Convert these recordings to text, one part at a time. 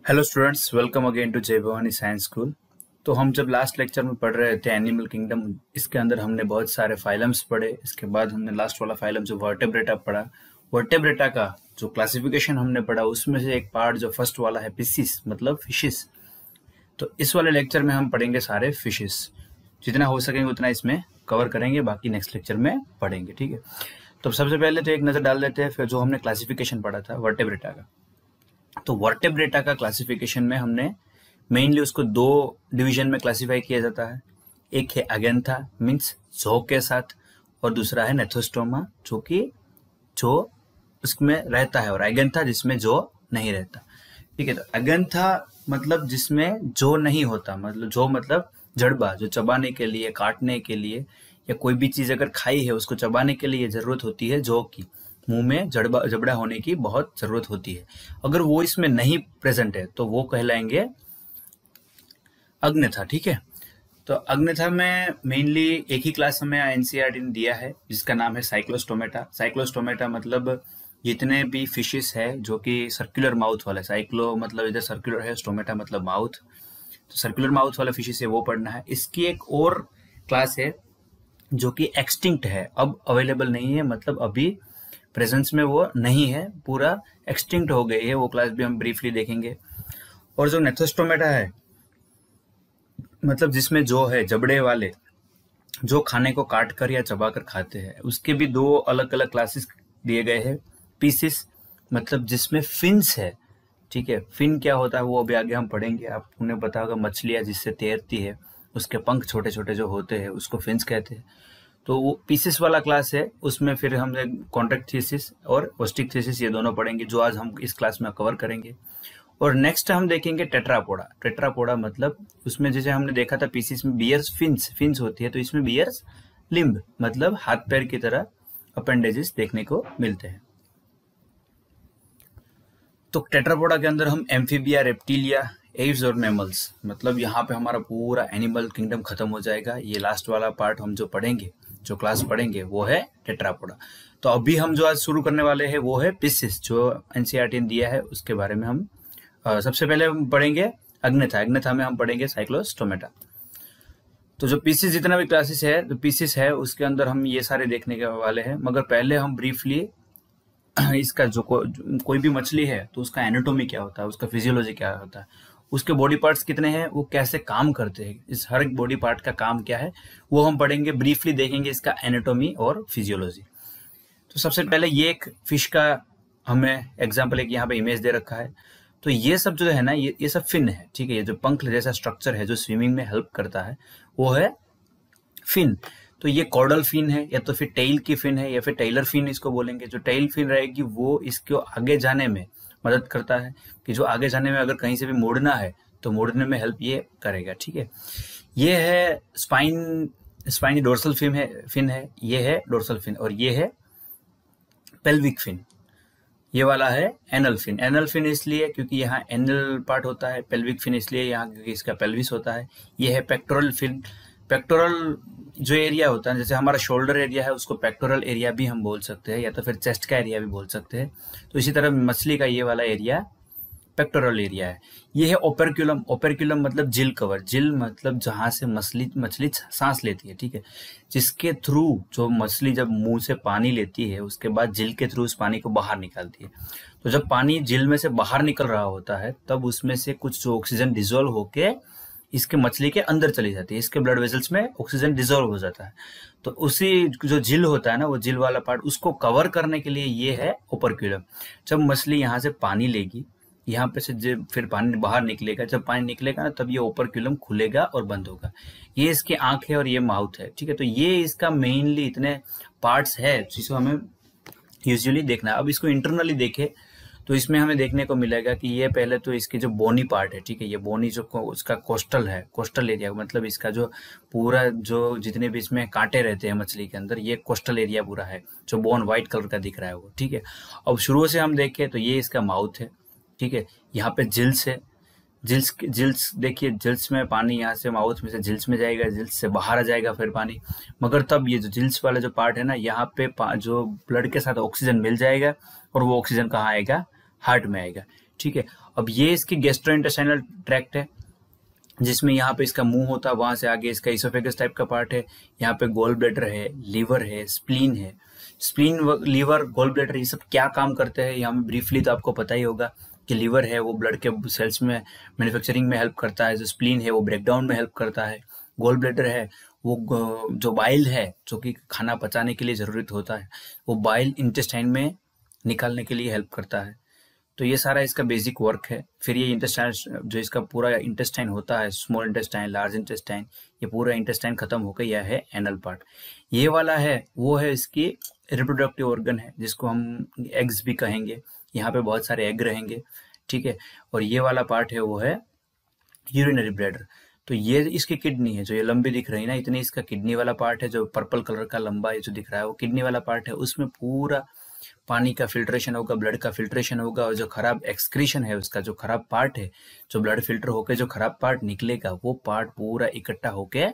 Hello students, welcome again to Jai Bhavani science school. तो हम जब लास्ट लेक्चर में पढ़ रहे थे एनिमल किंगडम, इसके अंदर हमने बहुत सारे फाइलम्स पढ़े। इसके बाद हमने लास्ट वाला फाइलम जो वर्टेब्रेटा पढ़ा। वर्टेब्रेटा का जो क्लासिफिकेशन हमने पढ़ा उसमें से एक पार्ट जो फर्स्ट वाला है पिसीस मतलब फिशेस। तो इस वाले लेक्चर में हम पढ़ेंगे सारे फिशेस, जितना हो सकेंगे उतना इसमें कवर करेंगे, बाकी नेक्स्ट लेक्चर में पढ़ेंगे। ठीक है, तो सबसे पहले तो एक नज़र डाल देते हैं फिर जो हमने क्लासिफिकेशन पढ़ा था वर्टेब्रेटा का। तो वर्टेब्रेटा का क्लासिफिकेशन में हमने मेनली उसको दो डिवीजन में क्लासिफाई किया जाता है। एक है अगेंथा मीन्स जौ के साथ, और दूसरा है नेथोस्टोमा जो उसमें रहता है, और अगेंथा जिसमें जौ नहीं रहता। ठीक है, तो अगेंथा मतलब जिसमें जौ नहीं होता, मतलब जौ मतलब जड़बा, जो चबाने के लिए, काटने के लिए, या कोई भी चीज अगर खाई है उसको चबाने के लिए जरूरत होती है जौ की, मुंह में जबड़ा होने की बहुत जरूरत होती है। अगर वो इसमें नहीं प्रेजेंट है तो वो कहलाएंगे अग्न्यथा। ठीक है, तो अग्न्यथा में मेनली एक ही क्लास हमें एनसीईआरटी ने दिया है जिसका नाम है साइक्लोस्टोमेटा। साइक्लोस्टोमेटा मतलब जितने भी फिशेस है जो कि सर्कुलर माउथ वाले, साइक्लो मतलब इधर सर्कुलर है, स्टोमेटा मतलब माउथ, तो सर्कुलर माउथ वाला फिशेस है वो पढ़ना है। इसकी एक और क्लास है जो कि एक्सटिंक्ट है, अब अवेलेबल नहीं है, मतलब अभी प्रेजेंस में वो नहीं है, पूरा एक्सटिंक्ट हो गई है, वो क्लास भी हम ब्रीफली देखेंगे। और जो नेथोस्टोमेटा है मतलब जिसमें जो है जबड़े वाले, जो खाने को काट कर या चबा कर खाते हैं, उसके भी दो अलग अलग क्लासेस दिए गए हैं। पीसिस मतलब जिसमें फिन्स है। ठीक है, फिन क्या होता है वो अभी आगे हम पढ़ेंगे। आप उन्हें पता होगा मछलियां जिससे तैरती है उसके पंख छोटे छोटे जो होते हैं उसको फिन्स कहते हैं। तो वो पीसेस वाला क्लास है, उसमें फिर हम कॉन्ट्रैक्ट थीसिस और ओस्टिक थीसिस ये दोनों पढ़ेंगे जो आज हम इस क्लास में कवर करेंगे। और नेक्स्ट हम देखेंगे टेट्रापोडा। टेट्रापोडा मतलब उसमें जैसे हमने देखा था पीसेस में बियर्स फिन्स होती है, तो इसमें बियर्स लिम्ब मतलब हाथ पैर की तरह अपेंडेजेस देखने को मिलते हैं। तो टेट्रापोडा के अंदर हम एम्फीबिया, रेप्टिलिया, एव्स और मैमल्स, मतलब यहाँ पे हमारा पूरा एनिमल किंगडम खत्म हो जाएगा। ये लास्ट वाला पार्ट हम जो पढ़ेंगे, जो क्लास पढ़ेंगे वो है टेट्रापोडा। तो अभी हम जो आज शुरू करने वाले हैं वो है पिसिस, जो एनसीईआरटी ने दिया है उसके बारे में हम सबसे पहले हम पढ़ेंगे अग्न्यथा। अग्न्यथा में हम पढ़ेंगे साइक्लोस्टोमेटा। तो जो पीसिस जितना भी क्लासेस है, तो पीसिस है उसके अंदर हम ये सारे देखने के वाले हैं, मगर पहले हम ब्रीफली इसका जो कोई भी मछली है तो उसका एनाटोमी क्या होता है, उसका फिजियोलॉजी क्या होता है, उसके बॉडी पार्ट्स कितने हैं, वो कैसे काम करते हैं, इस हर एक बॉडी पार्ट का काम क्या है वो हम पढ़ेंगे, ब्रीफली देखेंगे इसका एनाटोमी और फिजियोलॉजी। तो सबसे पहले ये एक फिश का हमें एग्जाम्पल एक यहाँ पे इमेज दे रखा है। तो ये सब जो है ना, ये सब फिन है। ठीक है, ये जो पंख जैसा स्ट्रक्चर है जो स्विमिंग में हेल्प करता है वो है फिन। तो ये कॉर्डल फिन है, या तो फिर टेल की फिन है, या फिर टेलर फिन इसको बोलेंगे। जो टेल फिन रहेगी वो इसको आगे जाने में मदद करता है, कि जो आगे जाने में अगर कहीं से भी मोड़ना है तो मोड़ने में हेल्प ये करेगा। ठीक है, ये है स्पाइनी डोर्सल फिन है, ये है डोर्सल फिन, और ये है पेल्विक फिन। ये वाला है एनल फिन। एनल फिन इसलिए क्योंकि यहाँ एनल पार्ट होता है, पेल्विक फिन इसलिए यहाँ क्योंकि इसका पेल्विस होता है। ये है पेक्टोरल फिन। पेक्टोरल जो एरिया होता है, जैसे हमारा शोल्डर एरिया है उसको पेक्टोरल एरिया भी हम बोल सकते हैं, या तो फिर चेस्ट का एरिया भी बोल सकते हैं। तो इसी तरह मछली का ये वाला एरिया पेक्टोरल एरिया है। ये है ओपेरक्यूलम। ओपेरक्यूलम मतलब जिल कवर। जिल मतलब जहां से मछली सांस लेती है। ठीक है, जिसके थ्रू जो मछली जब मुंह से पानी लेती है उसके बाद जिल के थ्रू उस पानी को बाहर निकालती है। तो जब पानी जिल में से बाहर निकल रहा होता है तब उसमें से कुछ जो ऑक्सीजन डिजोल्व होके इसके मछली के अंदर चली जाती है, इसके ब्लड वेसल्स में ऑक्सीजन डिजोल्व हो जाता है। तो उसी जो जिल होता है ना, वो जिल वाला पार्ट, उसको कवर करने के लिए ये है ओपेरक्यूलम। जब मछली यहाँ से पानी लेगी, यहाँ पे से फिर पानी बाहर निकलेगा, जब पानी निकलेगा ना तब ये ओपेरक्यूलम खुलेगा और बंद होगा। ये इसकी आंख है और ये माउथ है। ठीक है, तो ये इसका मेनली इतने पार्ट्स है जिसको हमें यूजुअली देखना है। अब इसको इंटरनली देखे तो इसमें हमें देखने को मिलेगा कि ये पहले तो इसकी जो बोनी पार्ट है, ठीक है, ये बोनी जो उसका कोस्टल है, कोस्टल एरिया मतलब इसका जो पूरा जो जितने भी इसमें कांटे रहते हैं मछली के अंदर, ये कोस्टल एरिया पूरा है, जो बोन व्हाइट कलर का दिख रहा है वो। ठीक है, अब शुरू से हम देखें तो ये इसका माउथ है। ठीक है, यहाँ पे जिल्स है। जिल्स देखिए, जिल्स में पानी यहाँ से माउथ में से जिल्स में जाएगा, जिल्स से बाहर आ जाएगा फिर पानी, मगर तब ये जो जिल्स वाला जो पार्ट है ना, यहाँ पे जो ब्लड के साथ ऑक्सीजन मिल जाएगा और वो ऑक्सीजन कहाँ आएगा, हार्ट में आएगा। ठीक है। अब ये इसकी गैस्ट्रोइंटेस्टाइनल ट्रैक्ट है, जिसमें यहाँ पे इसका मुंह होता है, वहां से आगे इसका इसोफेगस टाइप का पार्ट है, यहाँ पे गोल ब्लैडर है, लीवर है, स्प्लीन है। स्प्लीन, लीवर, गोल ब्लैडर, ये सब क्या काम करते हैं यहाँ में ब्रीफली तो आपको पता ही होगा कि लीवर है वो ब्लड के सेल्स में मैन्युफैक्चरिंग में हेल्प करता है, जो स्प्लीन है वो ब्रेकडाउन में हेल्प करता है, गोल ब्लैडर है वो जो बाइल है जो कि खाना पचाने के लिए जरूरत होता है, वो बाइल इंटेस्टाइन में निकालने के लिए हेल्प करता है। तो ये सारा इसका बेसिक वर्क है। फिर ये इंटेस्टाइन, जो इसका पूरा इंटेस्टाइन होता है, स्मॉल इंटेस्टाइन, लार्ज इंटेस्टाइन, ये पूरा इंटेस्टाइन खत्म होकर यह है एनल पार्ट। ये वाला है वो है इसकी रिप्रोडक्टिव ऑर्गन है, जिसको हम एग्स भी कहेंगे। यहाँ पे बहुत सारे एग रहेंगे, ठीक है। और ये वाला पार्ट है वो है यूरिनरी ब्लैडर। तो ये इसकी किडनी है, जो ये लंबी दिख रही है ना, इतनी इसका किडनी वाला पार्ट है, जो पर्पल कलर का लंबा ये जो दिख रहा है वो किडनी वाला पार्ट है। उसमें पूरा पानी का फिल्ट्रेशन होगा, ब्लड का फिल्ट्रेशन होगा, और जो खराब एक्सक्रीशन है उसका, जो खराब पार्ट है, जो ब्लड फिल्टर होकर जो खराब पार्ट निकलेगा, वो पार्ट पूरा इकट्ठा होके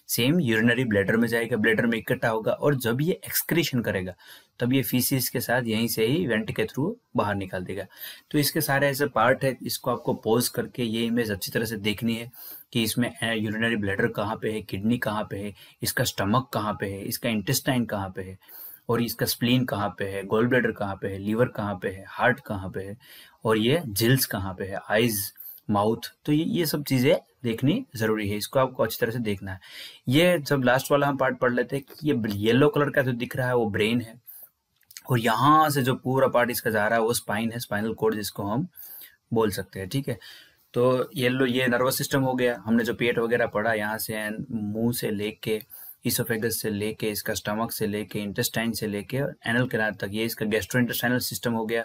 सेम यूरिनरी ब्लैडर में जाएगा, ब्लैडर में इकट्ठा होगा, और जब ये एक्सक्रीशन करेगा तब ये फीसिस के साथ यहीं से ही वेंट के थ्रू बाहर निकाल देगा। तो इसके सारे ऐसे पार्ट है, इसको आपको पॉज करके ये इमेज अच्छी तरह से देखनी है कि इसमें यूरिनरी ब्लैडर कहाँ पे है, किडनी कहाँ पे है, इसका स्टमक कहाँ पे है, इसका इंटेस्टाइन कहाँ पे है, और इसका स्प्लीन कहाँ पे है, गोल ब्लैडर कहाँ पे है, लीवर कहाँ पे है, हार्ट कहाँ पे है, और ये जिल्स कहाँ पे है, आइज, माउथ। तो ये सब चीजें देखनी जरूरी है, इसको आपको अच्छी तरह से देखना है। ये जब लास्ट वाला हम पार्ट पढ़ लेते हैं कि ये येलो कलर का जो दिख रहा है वो ब्रेन है, और यहाँ से जो पूरा पार्ट इसका जा रहा है वो स्पाइन है, स्पाइनल कॉर्ड जिसको हम बोल सकते हैं, ठीक है। तो ये नर्वस सिस्टम हो गया। हमने जो पेट वगैरह पढ़ा, यहाँ से मुंह से लेके, इसोफेगस से लेके, इसका स्टमक से लेके, इंटेस्टाइन से लेके एनल कैनाल तक, ये इसका गैस्ट्रोइंटेस्टाइनल सिस्टम हो गया।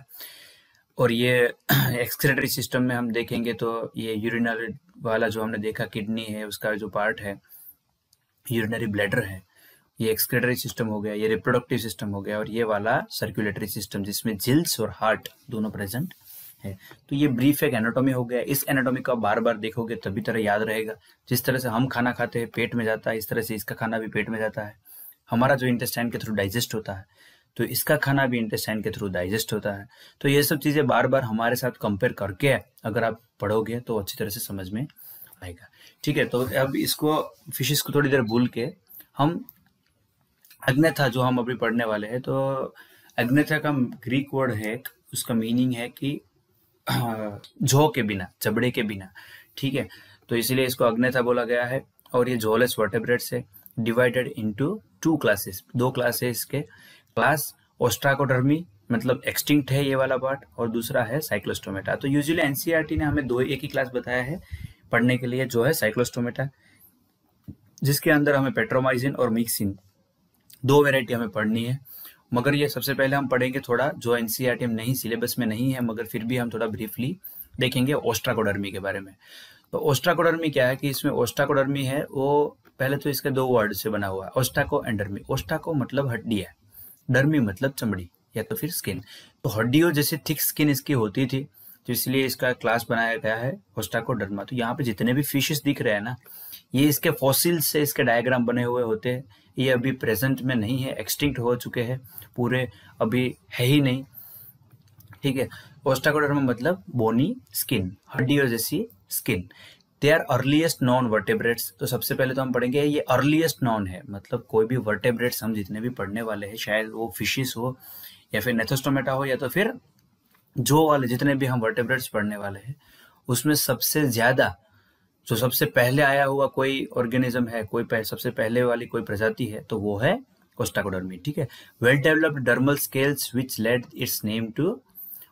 और ये एक्सक्रेटरी सिस्टम में हम देखेंगे तो ये यूरिनरी वाला जो हमने देखा किडनी है, उसका जो पार्ट है यूरिनरी ब्लैडर है, ये एक्सक्रेटरी सिस्टम हो गया, ये रिप्रोडक्टिव सिस्टम हो गया, और ये वाला सर्कुलेटरी सिस्टम जिसमें जिल्स और हार्ट दोनों प्रेजेंट है। तो ये ब्रीफ एक एनाटॉमी हो गया। इस एनाटॉमी को आप बार बार देखोगे तभी तरह याद रहेगा। जिस तरह से हम खाना खाते हैं पेट में जाता है, इस तरह से इसका खाना भी पेट में जाता है। हमारा जो इंटेस्टाइन के थ्रू डाइजेस्ट होता है, तो इसका खाना भी इंटेस्टाइन के थ्रू डाइजेस्ट होता है। तो ये सब चीजें बार बार हमारे साथ कंपेयर करके अगर आप पढ़ोगे तो अच्छी तरह से समझ में आएगा, ठीक है। तो अब इसको फिशेस को थोड़ी देर भूल के हम अग्नेथा जो हम अभी पढ़ने वाले हैं, तो अग्नेथा का ग्रीक वर्ड है, उसका मीनिंग है कि जौ के बिना, जबड़े के बिना, ठीक है। तो इसीलिए इसको अग्नेथा बोला गया है। और ये जॉलेस वर्टेब्रेट्स है, डिवाइडेड इनटू 2 क्लासेस, 2 क्लासेस के। क्लास ओस्ट्राकोडर्मी मतलब एक्सटिंक्ट है ये वाला पार्ट, और दूसरा है साइक्लोस्टोमेटा। तो यूजुअली एनसीईआरटी ने हमें एक ही क्लास बताया है पढ़ने के लिए, जो है साइक्लोस्टोमेटा, जिसके अंदर हमें पेट्रोमाइसिन और मिक्सिन 2 वेराइटी हमें पढ़नी है। मगर ये सबसे पहले हम पढ़ेंगे थोड़ा जो एनसीईआरटी में नहीं, सिलेबस में नहीं है, मगर फिर भी हम थोड़ा ब्रीफली देखेंगे ओस्ट्राकोडर्मी के बारे में। तो ओस्ट्राकोडर्मी क्या है कि इसमें ओस्ट्राकोडर्मी है वो पहले तो इसके 2 वर्ड से बना हुआ है, ओस्टाको एंड डर्मी। ओस्टाको मतलब हड्डी है, डर्मी मतलब चमड़ी या तो फिर स्किन। तो हड्डियों जैसे थिक स्किन इसकी होती थी, तो इसलिए इसका क्लास बनाया गया है ओस्टाकोडर्मा। तो यहाँ पे जितने भी फिशेस दिख रहे हैं ना, ये इसके फॉसिल्स से इसके डायग्राम बने हुए होते हैं। ये अभी प्रेजेंट में नहीं है, एक्सटिंक्ट हो चुके हैं पूरे, अभी है ही नहीं, ठीक है। ओस्टाकोडर्मा मतलब बोनी स्किन, हड्डियों जैसी स्किन। They are earliest non vertebrates. तो सबसे पहले तो हम पढ़ेंगे ये अर्लीस्ट नॉन है, मतलब कोई भी वर्टेब्रेट्स हम जितने भी पढ़ने वाले हैं, शायद वो फिशेस हो या फिर नेथोस्टोमेटा हो या तो फिर जो वाले जितने भी हम वर्टेब्रेट्स पढ़ने वाले हैं, उसमें सबसे ज्यादा जो सबसे पहले आया हुआ कोई ऑर्गेनिज्म है, कोई सबसे पहले वाली कोई प्रजाति है, तो वो है ओस्टाकोडर्मी, ठीक है। Well developed dermal scales which led its name to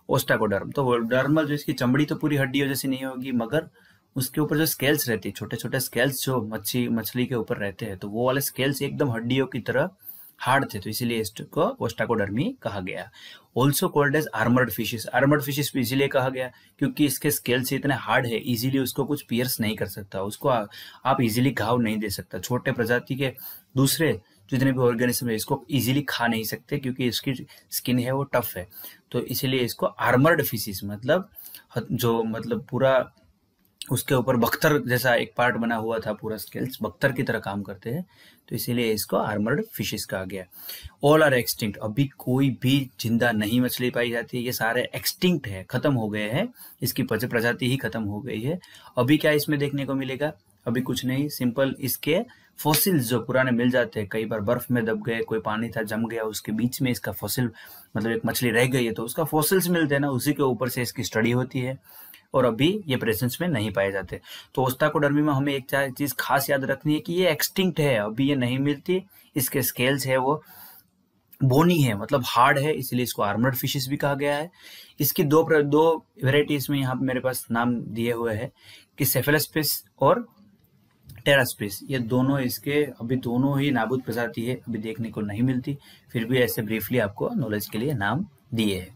ostracoderm. तो डर्मल जो इसकी चमड़ी तो पूरी हड्डियों जैसी नहीं होगी, मगर उसके ऊपर जो स्केल्स रहती है, छोटे छोटे स्केल्स जो मछली के ऊपर रहते हैं, तो वो वाले स्केल्स एकदम हड्डियों की तरह हार्ड थे, तो इसीलिए इसको ओस्टाकोडर्मी कहा गया। Also called as armoured fishes. Armoured fishes भी इसीलिए कहा गया क्योंकि इसके स्केल्स इतने हार्ड है, इजीली उसको कुछ पियर्स नहीं कर सकता, उसको आप इजीली घाव नहीं दे सकता। छोटे प्रजाति के दूसरे जितने भी ऑर्गेनिज्म है इसको इजीली खा नहीं सकते क्योंकि इसकी स्किन है वो टफ है। तो इसीलिए इसको आर्मर्ड फिशेस मतलब जो मतलब पूरा उसके ऊपर बख्तर जैसा एक पार्ट बना हुआ था, पूरा स्केल्स बख्तर की तरह काम करते हैं, तो इसीलिए इसको आर्मर्ड फिशेस कहा गया। ऑल आर एक्सटिंक्ट, अभी कोई भी जिंदा नहीं मछली पाई जाती है, ये सारे एक्सटिंक्ट है, खत्म हो गए हैं, इसकी प्रजाति ही खत्म हो गई है। अभी क्या इसमें देखने को मिलेगा? अभी कुछ नहीं, सिंपल इसके फॉसिल्स जो पुराने मिल जाते हैं, कई बार बर्फ में दब गए, कोई पानी था जम गया, उसके बीच में इसका फॉसिल मतलब एक मछली रह गई है, तो उसका फॉसिल्स मिलते हैं ना, उसी के ऊपर से इसकी स्टडी होती है, और अभी ये प्रेजेंस में नहीं पाए जाते। तो ओस्ताकोडर्मी में हमें एक चीज खास याद रखनी है कि ये एक्सटिंक्ट है, अभी ये नहीं मिलती। इसके स्केल्स है वो बोनी है, मतलब हार्ड है, इसलिए इसको आर्मर्ड फिशेस भी कहा गया है। इसकी दो वेराइटीज में यहाँ पे मेरे पास नाम दिए हुए हैं कि सेफेलोस्पिस और टेरास्पिस, ये दोनों इसके अभी दोनों ही नाबूद प्रजाति है, अभी देखने को नहीं मिलती, फिर भी ऐसे ब्रीफली आपको नॉलेज के लिए नाम दिए हैं।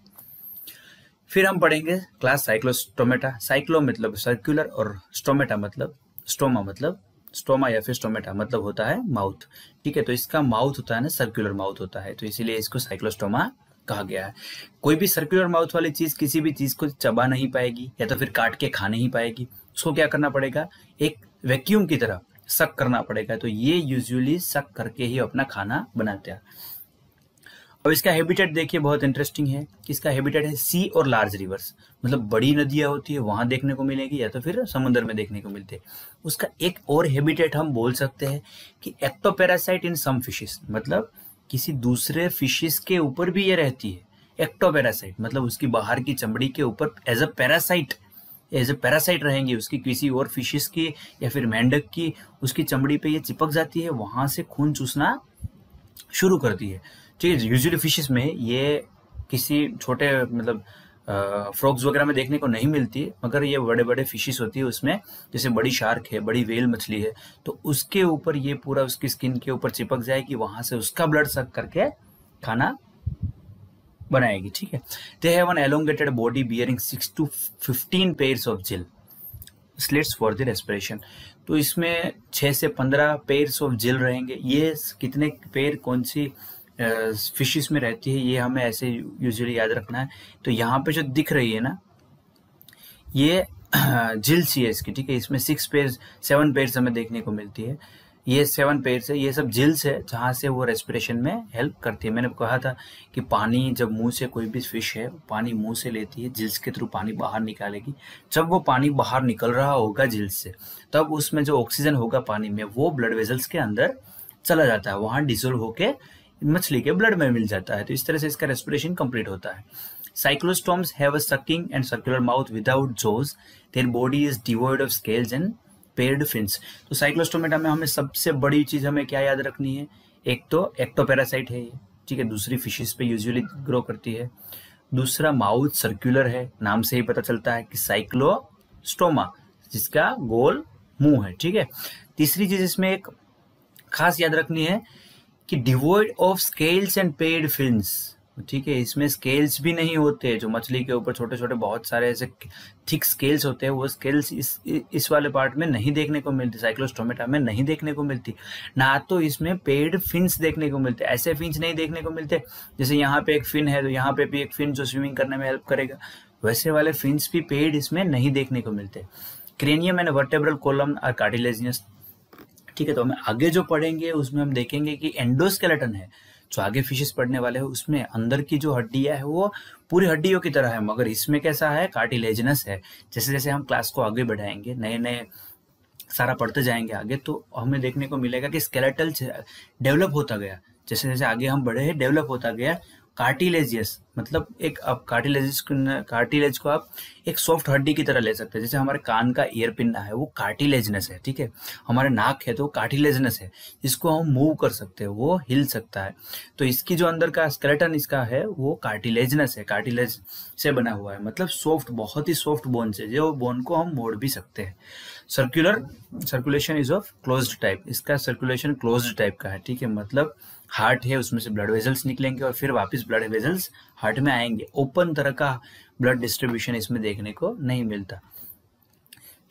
फिर हम पढ़ेंगे क्लास साइक्लोस्टोमेटा। साइक्लो मतलब सर्कुलर और स्टोमेटा मतलब स्टोमा, मतलब स्टोमा या फिर स्टोमेटा मतलब होता है माउथ, ठीक है। तो इसका माउथ होता है ना, सर्कुलर माउथ होता है, तो इसीलिए इसको साइक्लोस्टोमा कहा गया है। कोई भी सर्कुलर माउथ वाली चीज किसी भी चीज को चबा नहीं पाएगी या तो फिर काट के खा नहीं पाएगी, उसको क्या करना पड़ेगा? एक वैक्यूम की तरह सक करना पड़ेगा, तो ये यूजुअली सक करके ही अपना खाना बनाते हैं। अब इसका हैबिटेट देखिए, बहुत इंटरेस्टिंग है। इसका हैबिटेट है सी और लार्ज रिवर्स, मतलब बड़ी नदियां होती है वहां देखने को मिलेगी या तो फिर समुद्र में देखने को मिलते हैं। उसका एक और हैबिटेट हम बोल सकते हैं कि एक्टोपैरासाइट इन सम फिशेस, मतलब किसी दूसरे फिशेस के ऊपर भी ये रहती है। एक्टोपैरासाइट मतलब उसकी बाहर की चमड़ी के ऊपर एज अ पैरासाइट रहेंगी, उसकी किसी और फिशेस की या फिर मेंढक की उसकी चमड़ी पे ये चिपक जाती है, वहां से खून चूसना शुरू करती है, ठीक है। यूजुअली फिशेस में ये किसी छोटे मतलब फ्रॉग्स वगैरह में देखने को नहीं मिलती, मगर ये बड़े बड़े फिशेस होती है उसमें, जैसे बड़ी शार्क है, बड़ी वेल मछली है, तो उसके ऊपर ये पूरा उसकी स्किन के ऊपर चिपक जाएगी, वहां से उसका ब्लड सक करके खाना बनाएगी, ठीक है। They have an elongated body bearing 6 to 15 pairs of जिल स्लिट्स फॉर द रेस्पिरेशन। तो इसमें 6 से 15 पेयर्स ऑफ जिल रहेंगे। ये कितने पेयर कौन सी फिशेस में रहती है ये हमें ऐसे यूजुअली याद रखना है। तो यहाँ पे जो दिख रही है ना, ये जिल्स है इसकी, ठीक है। इसमें 7 पेयर्स हमें देखने को मिलती है, ये 7 पेयर्स है, ये सब जिल्स है जहाँ से वो रेस्पिरेशन में हेल्प करती है। मैंने कहा था कि पानी जब मुंह से कोई भी फिश है पानी मुंह से लेती है, जिल्स के थ्रू पानी बाहर निकालेगी। जब वो पानी बाहर निकल रहा होगा जिल्स से, तब उसमें जो ऑक्सीजन होगा पानी में वो ब्लड वेजल्स के अंदर चला जाता है, वहां डिसोल्व होके मछली के ब्लड में मिल जाता है। तो इस तरह से इसका रेस्पिरेशन कंप्लीट होता है। Cyclostomes have a sucking and circular mouth without jaws, their body is devoid of scales and paired fins. तो साइक्लोस्टोमेटा में हमें सबसे बड़ी चीज हमें क्या याद रखनी है? एक तो एक्टोपैरासाइट है ये, ठीक है, दूसरी फिशेस पे यूजुअली ग्रो करती है। दूसरा माउथ सर्कुलर है, नाम से ही पता चलता है कि साइक्लोस्टोमा, जिसका गोल मुंह है, ठीक है। तीसरी चीज इसमें एक खास याद रखनी है कि devoid of scales and paired fins, ठीक है। इसमें स्केल्स भी नहीं होते, जो मछली के ऊपर छोटे छोटे बहुत सारे ऐसे थिक स्केल्स होते हैं, वो स्केल्स इस वाले पार्ट में नहीं देखने को मिलती, साइक्लोस्टोमेटा में नहीं देखने को मिलती। ना तो इसमें पेड फिन्स देखने को मिलते, ऐसे फिन्स नहीं देखने को मिलते जैसे यहाँ पे एक फिन है तो यहाँ पे भी एक फिन जो स्विमिंग करने में हेल्प करेगा, वैसे वाले फिन्स भी पेड इसमें नहीं देखने को मिलते। Cranium and vertebral column are cartilaginous, ठीक है। तो हमें आगे जो पढ़ेंगे उसमें हम देखेंगे कि एंडोस्केलेटन है, जो आगे फिशेस पढ़ने वाले हैं उसमें अंदर की जो हड्डियां है वो पूरी हड्डियों की तरह है, मगर इसमें कैसा है? कार्टिलेजिनस है। जैसे जैसे हम क्लास को आगे बढ़ाएंगे, नए नए सारा पढ़ते जाएंगे आगे, तो हमें देखने को मिलेगा कि स्केलेटल डेवलप होता गया, जैसे जैसे आगे हम बढ़े हैं डेवलप होता गया। कार्टिलेजियस मतलब एक, अब कार्टिलेज को आप एक सॉफ्ट हड्डी की तरह ले सकते हैं। जैसे हमारे कान का ईयर पिन्ना है वो कार्टिलेजनस है, ठीक है। हमारे नाक है तो कार्टिलेजनस है, जिसको हम मूव कर सकते हैं, वो हिल सकता है। तो इसकी जो अंदर का स्केलेटन इसका है वो कार्टिलेजनस है, कार्टिलेज से बना हुआ है, मतलब सॉफ्ट, बहुत ही सॉफ्ट बोन से, जो बोन को हम मोड़ भी सकते हैं। Circulation is of closed type, इसका सर्कुलेशन क्लोज्ड टाइप का है, ठीक है। मतलब हार्ट है, उसमें से ब्लड वेजल्स निकलेंगे और फिर वापस ब्लड वेजल्स हार्ट में आएंगे। ओपन तरह का ब्लड डिस्ट्रीब्यूशन इसमें देखने को नहीं मिलता।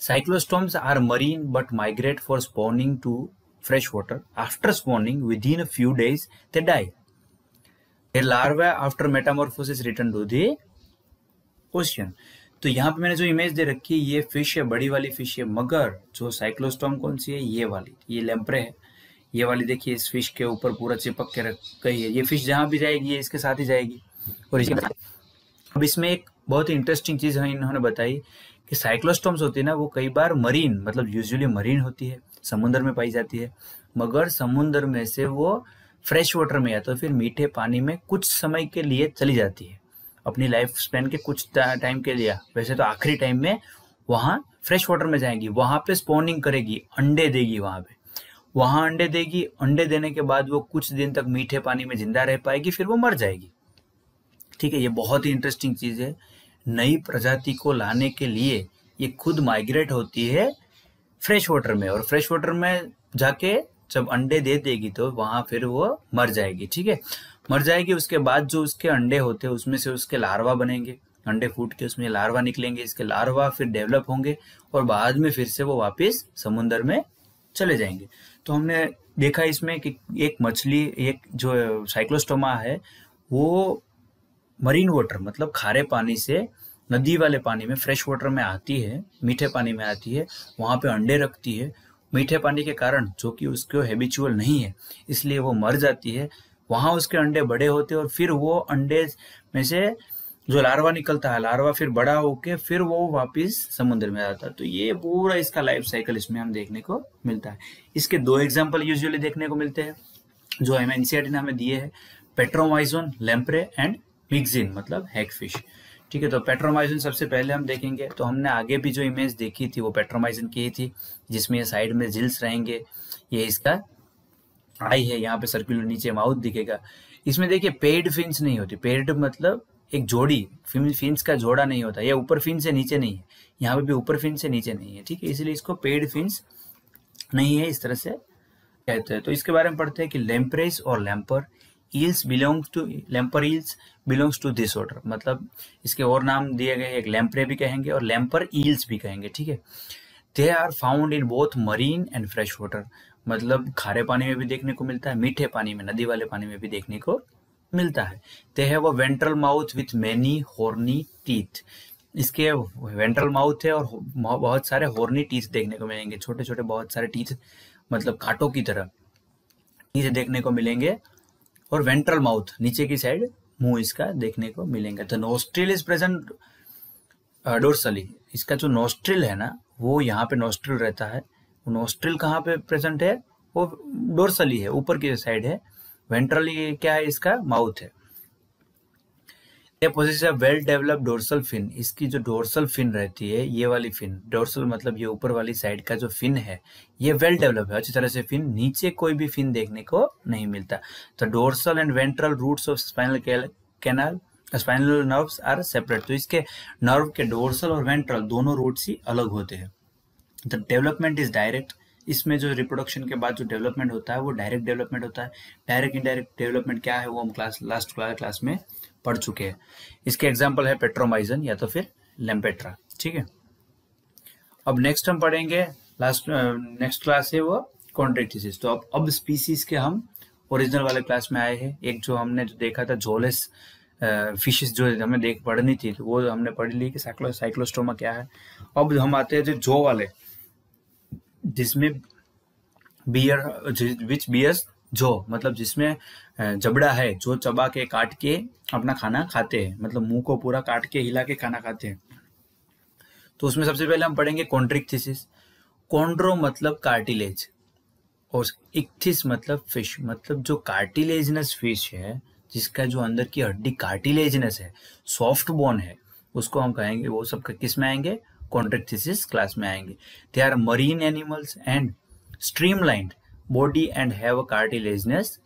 Cyclostomes are marine but migrate for spawning to fresh water. After spawning within a few days they die. Their larvae after metamorphosis return to the ocean. तो यहाँ पे मैंने जो इमेज दे रखी है ये फिश है, बड़ी वाली फिश है, मगर जो साइक्लोस्टॉर्म कौन सी है, ये वाली, ये लैम्प्रे है। ये वाली देखिए इस फिश के ऊपर पूरा चिपक के रख गई है। ये फिश जहाँ भी जाएगी ये इसके साथ ही जाएगी। और इसके अब इसमें एक बहुत ही इंटरेस्टिंग चीज़ है इन्होंने बताई कि साइक्लोस्टॉर्म्स होती है ना, वो कई बार मरीन, मतलब यूजुअली मरीन होती है, समुद्र में पाई जाती है, मगर समुद्र में से वो फ्रेश वाटर में या तो फिर मीठे पानी में कुछ समय के लिए चली जाती है, अपनी लाइफ स्पेन के कुछ टाइम के लिए। वैसे तो आखिरी टाइम में वहाँ फ्रेश वाटर में जाएंगी, वहाँ पे स्पॉनिंग करेगी, अंडे देगी वहाँ अंडे देगी। अंडे देने के बाद वो कुछ दिन तक मीठे पानी में जिंदा रह पाएगी, फिर वो मर जाएगी। ठीक है, ये बहुत ही इंटरेस्टिंग चीज़ है। नई प्रजाति को लाने के लिए ये खुद माइग्रेट होती है फ्रेश वाटर में, और फ्रेश वाटर में जाके जब अंडे दे देगी तो वहाँ फिर वो मर जाएगी। ठीक है, मर जाएगी। उसके बाद जो उसके अंडे होते हैं उसमें से उसके लार्वा बनेंगे, अंडे फूट के उसमें लार्वा निकलेंगे, इसके लार्वा फिर डेवलप होंगे और बाद में फिर से वो वापस समुद्र में चले जाएंगे। तो हमने देखा इसमें कि एक मछली, एक जो साइक्लोस्टोमा है वो मरीन वाटर मतलब खारे पानी से नदी वाले पानी में, फ्रेश वाटर में आती है, मीठे पानी में आती है, वहाँ पे अंडे रखती है। मीठे पानी के कारण जो कि उसको हैबिचुअल नहीं है इसलिए वो मर जाती है। वहाँ उसके अंडे बड़े होते हैं और फिर वो अंडे में से जो लार्वा निकलता है, लार्वा फिर बड़ा होके फिर वो वापस समुद्र में आता है। तो ये पूरा इसका लाइफ साइकिल इसमें हम देखने को मिलता है। इसके दो एग्जाम्पल यूजुअली देखने को मिलते हैं जो एनसीईआरटी ने हमें दिए हैं, पेट्रोमाइजोन लैम्प्रे एंड मिक्सिन मतलब हैगफिश। ठीक है, तो पेट्रोमाइजन सबसे पहले हम देखेंगे। तो हमने आगे भी जो इमेज देखी थी वो पेट्रोमाइजन की ही थी, जिसमें ये साइड में जिल्स रहेंगे, ये इसका आई है, यहाँ पे सर्कुलर नीचे माउथ दिखेगा। इसमें देखिए पेड फिन्स नहीं होती। पेड मतलब एक जोड़ी, फिन्स का जोड़ा नहीं होता, ये ऊपर फिन से नीचे नहीं है, यहाँ पे भी ऊपर फिन से नीचे नहीं है। ठीक है, इसलिए इसको पेड फिन्स नहीं है, इस तरह से कहते हैं। तो इसके बारे में पढ़ते हैं कि लैम्प्रेस और lamper eels belongs to, lamper eels belongs to this order, मतलब इसके और नाम दिए गए, एक लैम्प्रे भी कहेंगे और लैम्पर ईल्स भी कहेंगे। ठीक है, they are found in both marine and fresh water, मतलब खारे पानी में भी देखने को मिलता है, मीठे पानी में, नदी वाले पानी में भी देखने को मिलता है। They have a ventral mouth with many horny teeth, इसके वेंट्रल माउथ है और बहुत सारे हॉर्नी टीथ देखने को मिलेंगे, छोटे छोटे बहुत सारे टीथ, मतलब कांटों की तरह टीथ देखने को मिलेंगे। और वेंट्रल माउथ नीचे की साइड मुंह इसका देखने को मिलेंगे। तो नोस्ट्रिल इज प्रेजेंट डोर्सली, इसका जो नोस्ट्रिल है ना वो यहाँ पे नोस्ट्रिल रहता है। नोस्ट्रिल कहाँ पे प्रेजेंट है, वो डोर्सली है, ऊपर की साइड है। वेंट्रली क्या है, इसका माउथ है। Possess a well developed dorsal fin, इसकी जो डोर्सल फिन रहती है, ये वाली फिन, डोर्सल मतलब ये ऊपर वाली साइड का जो फिन है ये वेल डेवलप है, अच्छी तरह से फिन, नीचे कोई भी फिन देखने को नहीं मिलता। तो dorsal and ventral roots of spinal canal, spinal nerves are separate, तो इसके नर्व के डोर्सल और वेंट्रल दोनों रूट्स ही अलग होते हैं। द डेवलपमेंट इज डायरेक्ट, इसमें जो रिप्रोडक्शन के बाद जो डेवलपमेंट होता है वो डायरेक्ट डेवलपमेंट होता है। डायरेक्ट इनडायरेक्ट डेवलपमेंट क्या है वो हम लास्ट क्लास में पढ़ चुके हैं। इसके एग्जाम्पल है पेट्रोमाइजन या तो फिर लैम्पेट्रा। ठीक है, अब नेक्स्ट हम पढ़ेंगे, नेक्स्ट क्लास है वो कॉन्ट्रैक्टिसिस। तो अब स्पीसीज के हम ओरिजिनल वाले क्लास में आए हैं। एक जो हमने जो देखा था झोलेस फिशेस जो हमें पढ़नी थी, तो वो हमने पढ़ ली कि साइक्लोस्टोमा क्या है। अब हम आते हैं जो जो वाले, जिसमें बियर, विच बियर्स जो, मतलब जिसमें जबड़ा है, जो चबा के काट के अपना खाना खाते हैं, मतलब मुंह को पूरा काट के हिला के खाना खाते हैं। तो उसमें सबसे पहले हम पढ़ेंगे कॉन्ट्रिक्थिसिस। कॉन्ड्रो मतलब कार्टिलेज और इक्थिस मतलब फिश, मतलब जो कार्टिलेजनस फिश है, जिसका जो अंदर की हड्डी कार्टिलेजनस है, सॉफ्ट बोन है, उसको हम कहेंगे, वो सब किस में आएंगे, कॉन्ट्रैक्टिसिस क्लास में आएंगे। They are marine animals and streamlined body and have a cartilaginous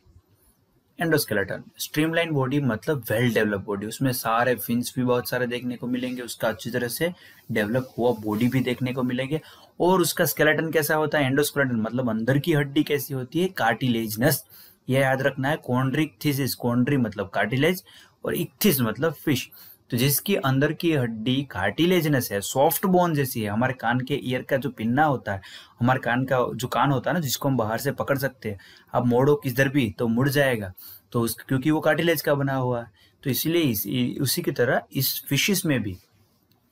endoskeleton. Streamline body मतलब वेल डेवलप बॉडी, उसमें सारे फिन्स भी बहुत सारे देखने को मिलेंगे, उसका अच्छी तरह से डेवलप हुआ बॉडी भी देखने को मिलेंगे। और उसका स्केलेटन कैसा होता है, एंडोस्केलेटन मतलब अंदर की हड्डी कैसी होती है, कार्टिलेजनस। यह याद रखना है। कॉन्ड्रिक्थिसिस, कॉन्ड्री मतलब कार्टिलेज और इक्थिस मतलब फिश, तो जिसकी अंदर की हड्डी कार्टिलेजनस है, सॉफ्ट बोन जैसी है। हमारे कान के ईयर का जो पिन्ना होता है, हमारे कान का जो कान होता है ना, जिसको हम बाहर से पकड़ सकते हैं, अब मोड़ो किधर भी तो मुड़ जाएगा, तो क्योंकि वो कार्टिलेज का बना हुआ है। तो इसीलिए उसी की तरह इस फिशेस में भी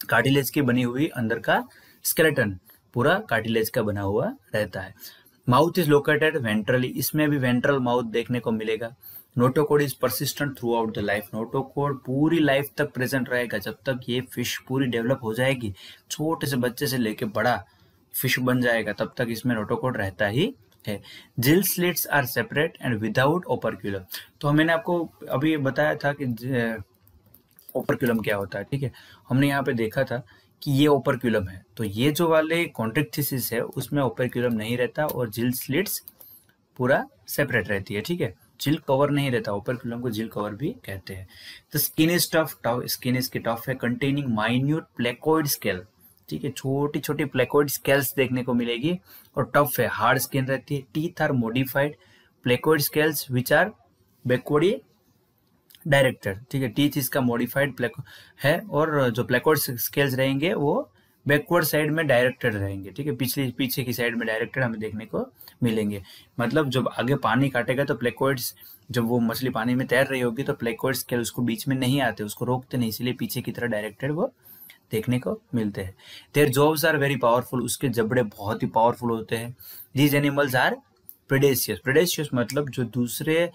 कार्टिलेज की बनी हुई अंदर का स्केलेटन पूरा कार्टिलेज का बना हुआ रहता है। माउथ इज लोकेटेड वेंट्रली, इसमें भी वेंट्रल माउथ देखने को मिलेगा। Notochord is persistent through out the life, notochord पूरी लाइफ तक प्रेजेंट रहेगा, जब तक ये फिश पूरी डेवलप हो जाएगी, छोटे से बच्चे से लेके बड़ा फिश बन जाएगा, तब तक इसमें नोटोकोड रहता ही है। Gill slits are separate and without operculum, तो मैंने आपको अभी बताया था कि ओपरक्यूलम क्या होता है, ठीक है। हमने यहाँ पे देखा था कि ये ओपरक्यूलम है, तो ये जो वाले कॉन्ट्रिक्थिसिस है उसमें ओपरक्यूलम नहीं रहता और जिल स्लिट्स पूरा सेपरेट रहती है, ठीक है। जिल कवर नहीं रहता, ओपरक्यूलम को जिल कवर भी कहते हैं। तो स्किन इज टफ, स्किन इसकी टफ है, कंटेनिंग माइन्यूट प्लेकोइड स्केल, ठीक है, छोटी छोटी प्लेकोइड स्केल्स देखने को मिलेगी और टफ है, हार्ड स्किन रहती है। Teeth are modified placoid scales which are backward directed, ठीक है, टीथ इसका मॉडिफाइड है और जो प्लेकोइड स्केल्स रहेंगे वो बैकवर्ड साइड में डायरेक्टेड रहेंगे, ठीक है, पीछे की साइड में डायरेक्टेड हमें देखने को मिलेंगे। मतलब जब आगे पानी काटेगा तो प्लेकोइड्स, जब वो मछली पानी में तैर रही होगी तो प्लेकोइड स्केल उसको बीच में नहीं आते, उसको रोकते नहीं, इसलिए पीछे की तरह डायरेक्टेड वो देखने को मिलते हैं। देयर जॉब्स आर वेरी पावरफुल, उसके जबड़े बहुत ही पावरफुल होते हैं। These animals are predaceous, predaceous मतलब जो दूसरे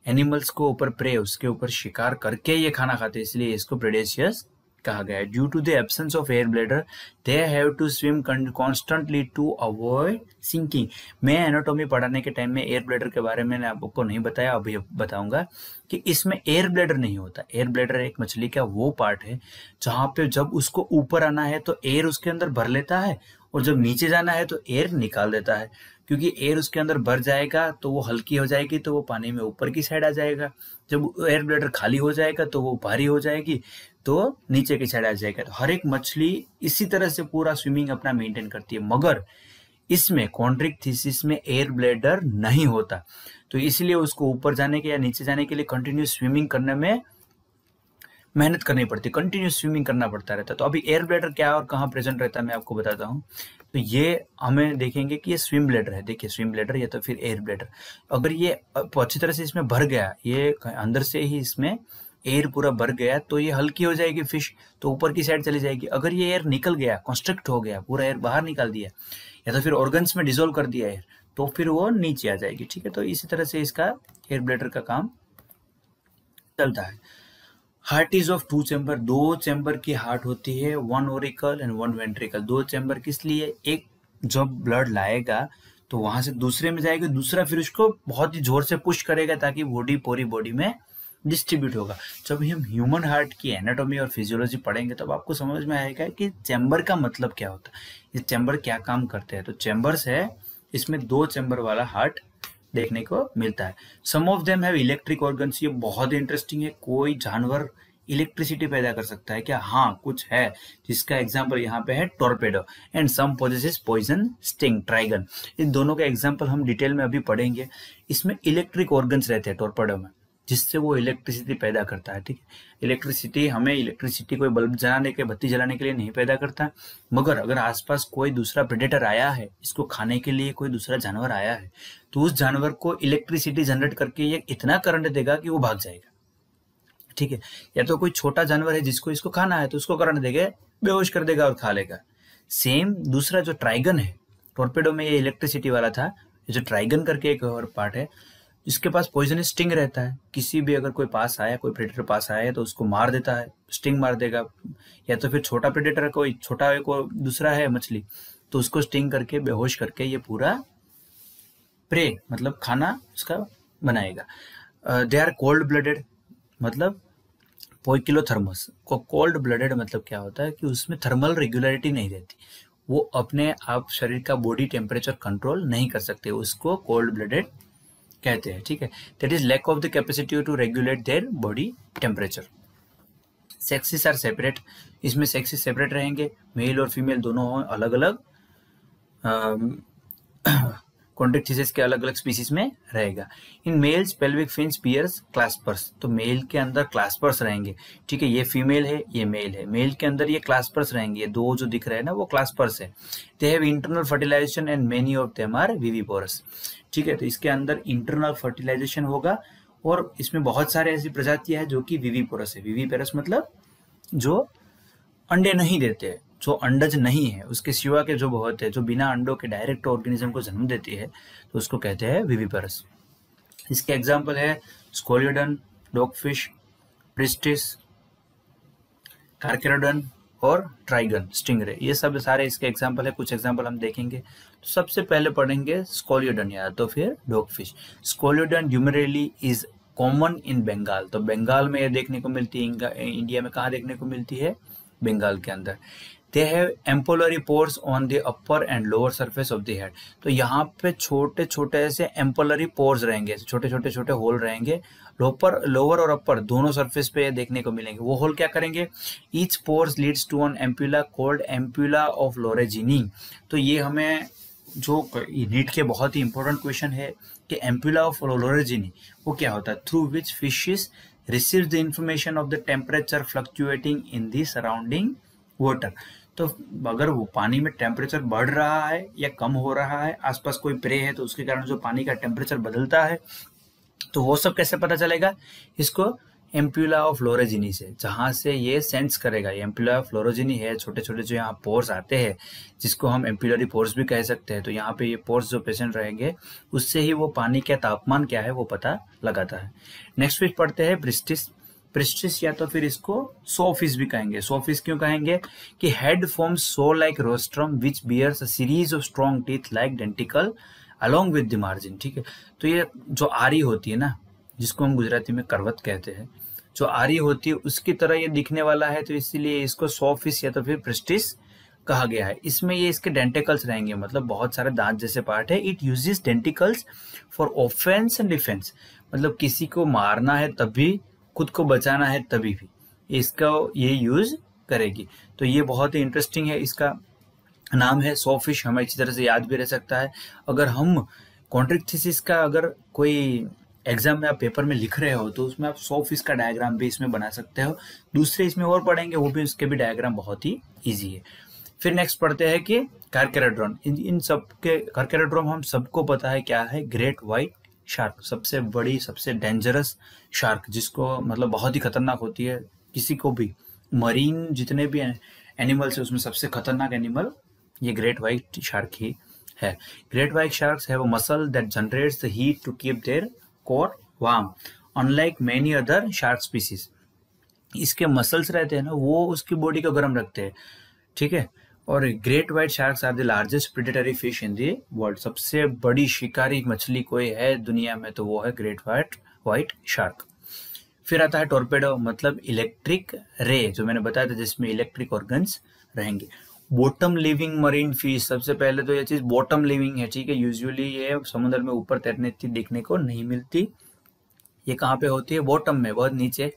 एनिमल्स को ऊपर प्रे, उसके ऊपर शिकार करके ये खाना खाते हैं, इसलिए इसको प्रेडेशियस कहा गया है। Due to the absence of air bladder they have to swim constantly to avoid sinking. मैं एनाटॉमी पढ़ाने के टाइम में एयर ब्लैडर के बारे में आपको नहीं बताया, अभी बताऊंगा कि इसमें एयर ब्लैडर नहीं होता। एयर ब्लैडर एक मछली का वो पार्ट है जहां पे जब उसको ऊपर आना है तो एयर उसके अंदर भर लेता है और जब नीचे जाना है तो एयर निकाल देता है, क्योंकि एयर उसके अंदर भर जाएगा तो वो हल्की हो जाएगी तो वो पानी में ऊपर की साइड आ जाएगा, जब एयर ब्लैडर खाली हो जाएगा तो वो भारी हो जाएगी तो नीचे की साइड आ जाएगा। तो हर एक मछली इसी तरह से पूरा स्विमिंग अपना मेंटेन करती है, मगर इसमें कॉन्ट्रिक्थिसिस में एयर ब्लैडर नहीं होता, तो इसलिए उसको ऊपर जाने के या नीचे जाने के लिए कंटिन्यूस स्विमिंग करने में मेहनत करनी पड़ती है, कंटिन्यूस स्विमिंग करना पड़ता रहता है। तो अभी एयर ब्लैडर क्या और कहाँ प्रेजेंट रहता है मैं आपको बताता हूँ। तो ये हमें देखेंगे कि ये स्विम ब्लैडर है, देखिए स्विम ब्लैडर या तो फिर एयर ब्लैडर। अगर ये अच्छी तरह से इसमें भर गया, ये अंदर से ही इसमें एयर पूरा भर गया तो ये हल्की हो जाएगी फिश, तो ऊपर की साइड चली जाएगी। अगर ये एयर निकल गया, कंस्ट्रक्ट हो गया, पूरा एयर बाहर निकाल दिया या तो फिर ऑर्गन्स में डिसोल्व कर दिया एयर, तो फिर वो नीचे आ जाएगी, ठीक है। तो इसी तरह से इसका एयर ब्लैडर का काम चलता है। Heart is of 2 chamber, 2 chamber की हार्ट होती है, 1 ओरिकल एंड 1 वेंट्रिकल। 2 चैम्बर किस लिए, एक जब ब्लड लाएगा तो वहां से दूसरे में जाएगा, दूसरा फिर उसको बहुत ही जोर से पुश करेगा ताकि पूरी बॉडी में डिस्ट्रीब्यूट होगा। जब हम ह्यूमन हार्ट की एनाटॉमी और फिजियोलॉजी पढ़ेंगे तब आपको समझ में आएगा कि चैम्बर का मतलब क्या होता है, ये चैम्बर क्या काम करते हैं। तो चैम्बर्स है, इसमें 2 चैम्बर वाला हार्ट देखने को मिलता है। Some of them have electric organs, ये बहुत इंटरेस्टिंग है। कोई जानवर इलेक्ट्रिसिटी पैदा कर सकता है क्या? हाँ, कुछ है, जिसका एग्जांपल यहाँ पे है torpedo. And some possesses poison sting, trygon. इन दोनों का एग्जांपल हम डिटेल में अभी पढ़ेंगे। इसमें इलेक्ट्रिक ऑर्गन्स रहते हैं टॉर्पेडो में, जिससे वो इलेक्ट्रिसिटी पैदा करता है, ठीक है। इलेक्ट्रिसिटी, हमें इलेक्ट्रिसिटी कोई बल्ब जलाने के, बत्ती जलाने के लिए नहीं पैदा करता, मगर अगर आसपास कोई दूसरा प्रेडेटर आया है, इसको खाने के लिए कोई दूसरा जानवर आया है, तो उस जानवर को इलेक्ट्रिसिटी जनरेट करके ये इतना करंट देगा कि वो भाग जाएगा, ठीक है। या तो कोई छोटा जानवर है जिसको इसको खाना है तो उसको करंट देगा, बेहोश कर देगा और खा लेगा। सेम दूसरा जो ट्राइगन है, टॉर्पेडो में ये इलेक्ट्रिसिटी वाला था, ये जो ट्राइगन करके एक और पार्ट है, इसके पास पॉइजनस स्टिंग रहता है। किसी भी अगर कोई पास आया, कोई प्रेडेटर पास आया तो उसको मार देता है, स्टिंग मार देगा। या तो फिर छोटा प्रेडेटर, कोई छोटा को दूसरा है मछली, तो उसको स्टिंग करके बेहोश करके ये पूरा प्रे मतलब खाना उसका बनाएगा। दे आर कोल्ड ब्लडेड, मतलब पोइकिलोथर्मस को कोल्ड ब्लडेड मतलब क्या होता है कि उसमें थर्मल रेगुलरिटी नहीं रहती, वो अपने आप शरीर का बॉडी टेम्परेचर कंट्रोल नहीं कर सकते, उसको कोल्ड ब्लडेड कहते हैं, ठीक है। That is lack of the capacity to regulate their body temperature. Sexes are separate, इसमें सेक्सेस सेपरेट रहेंगे, मेल और फीमेल दोनों अलग अलग कॉन्ट्रिक्थिसिस के अलग अलग स्पीसीज में रहेगा। In males pelvic fins bear claspers, तो मेल के अंदर क्लास्पर्स रहेंगे, ठीक है। ये फीमेल है, ये मेल है, मेल के अंदर ये क्लास्पर्स रहेंगे, ये दो जो दिख रहे हैं ना वो क्लास्पर्स है। They have internal fertilization and many of them are viviparous, ठीक है। तो इसके अंदर इंटरनल फर्टिलाइजेशन होगा और इसमें बहुत सारे ऐसी प्रजातियां हैं जो कि विविपोरस है। विविपोरस मतलब जो अंडे नहीं देते, जो अंडज नहीं है उसके सिवा के जो बहुत है, जो बिना अंडों के डायरेक्ट ऑर्गेनिज्म को जन्म देती है, तो उसको कहते हैं विविपरस। इसके एग्जाम्पल है स्कोलियोडन, डॉगफिश, प्रिस्टिस, कार्केरोडन और ट्राइगन, स्टिंगरे, ये सब सारे इसके एग्जाम्पल है। कुछ एग्जाम्पल हम देखेंगे। तो सबसे पहले पढ़ेंगे स्कोलियोडन या तो फिर dogfish. Scoliodon humorally is common in Bengal, तो बंगाल में ये देखने को मिलती है। इंडिया में कहाँ देखने को मिलती है? बंगाल के अंदर। They have ampullary pores on the upper and lower surface of the head, तो यहाँ पे छोटे छोटे ऐसे एम्पोलरी पोर्स रहेंगे, छोटे छोटे छोटे होल रहेंगे, लोअर और अपर दोनों सरफेस पे देखने को मिलेंगे। वो होल क्या करेंगे? Each pores leads to an ampulla called ampulla of Lorenzini. तो ये हमें जो नीट के बहुत ही इंपॉर्टेंट क्वेश्चन है कि एम्पुला ऑफ लोरेजिनी वो क्या होता है? Through which fishes receive the information of the temperature fluctuating in the surrounding water. तो अगर वो पानी में टेम्परेचर बढ़ रहा है या कम हो रहा है, आसपास कोई प्रे है तो उसके कारण जो पानी का टेम्परेचर बदलता है, तो वो सब कैसे पता चलेगा? इसको एम्पुला ऑफ लोरेजिनी से, जहां से ये सेंस करेगा। ये एम्पुला ऑफ लोरेजिनी है, छोटे छोटे जो यहाँ पोर्स आते हैं, जिसको हम एम्पुलरी पोर्स भी कह सकते हैं। तो यहाँ पे ये पोर्स जो पेशेंट रहेंगे, उससे ही वो पानी का तापमान क्या है वो पता लगाता है। नेक्स्ट फिश पढ़ते हैं प्रिस्टिस। प्रिस्टिस या तो फिर इसको सो फिश भी कहेंगे। सो फिश क्यों कहेंगे? कि head forms so like rostrum which bears a series of strong teeth like denticle along with the margin. ठीक है, तो ये जो आरी होती है ना, जिसको हम गुजराती में करवत कहते हैं, जो आरी होती है उसकी तरह ये दिखने वाला है, तो इसीलिए इसको सो फिश या तो फिर प्रिस्टिस कहा गया है। इसमें ये इसके डेंटिकल्स रहेंगे, मतलब बहुत सारे दांत जैसे पार्ट है। It uses denticles for offence and defence, मतलब किसी को मारना है तब भी, खुद को बचाना है तभी भी इसका ये यूज करेगी। तो ये बहुत ही इंटरेस्टिंग है। इसका नाम है सो फिश, हमें अच्छी तरह से याद भी रह सकता है। अगर हम कॉन्ट्रिक थीसिस का अगर कोई एग्जाम में आप पेपर में लिख रहे हो, तो उसमें आप सो फिश का डायग्राम भी इसमें बना सकते हो। दूसरे इसमें और पढ़ेंगे, वो भी उसके भी डायग्राम बहुत ही ईजी है। फिर नेक्स्ट पढ़ते हैं कि कार्केरोड्रॉन। इन सब के कार्केरोड्रॉन हम सबको पता है क्या है? ग्रेट व्हाइट शार्क, सबसे बड़ी सबसे डेंजरस शार्क, जिसको मतलब बहुत ही खतरनाक होती है। किसी को भी मरीन जितने भी एनिमल्स है उसमें सबसे खतरनाक एनिमल ये ग्रेट व्हाइट शार्क ही है। Great white sharks have a muscle that generates the heat to keep their core warm unlike many other shark species. इसके मसल्स रहते हैं ना, वो उसकी बॉडी को गर्म रखते हैं। ठीक है, और great white sharks are the largest predatory fish in the world. सबसे बड़ी शिकारी मछली कोई है दुनिया में तो वो है ग्रेट व्हाइट शार्क। फिर आता है टॉर्पेडो, मतलब इलेक्ट्रिक रे, जो मैंने बताया था जिसमें इलेक्ट्रिक ऑर्गन्स रहेंगे। बॉटम लिविंग मरीन फिश, सबसे पहले तो ये चीज बॉटम लिविंग है। ठीक है, यूजुअली ये समुद्र में ऊपर तैरने की देखने को नहीं मिलती। ये कहाँ पे होती है? बॉटम में, बहुत नीचे।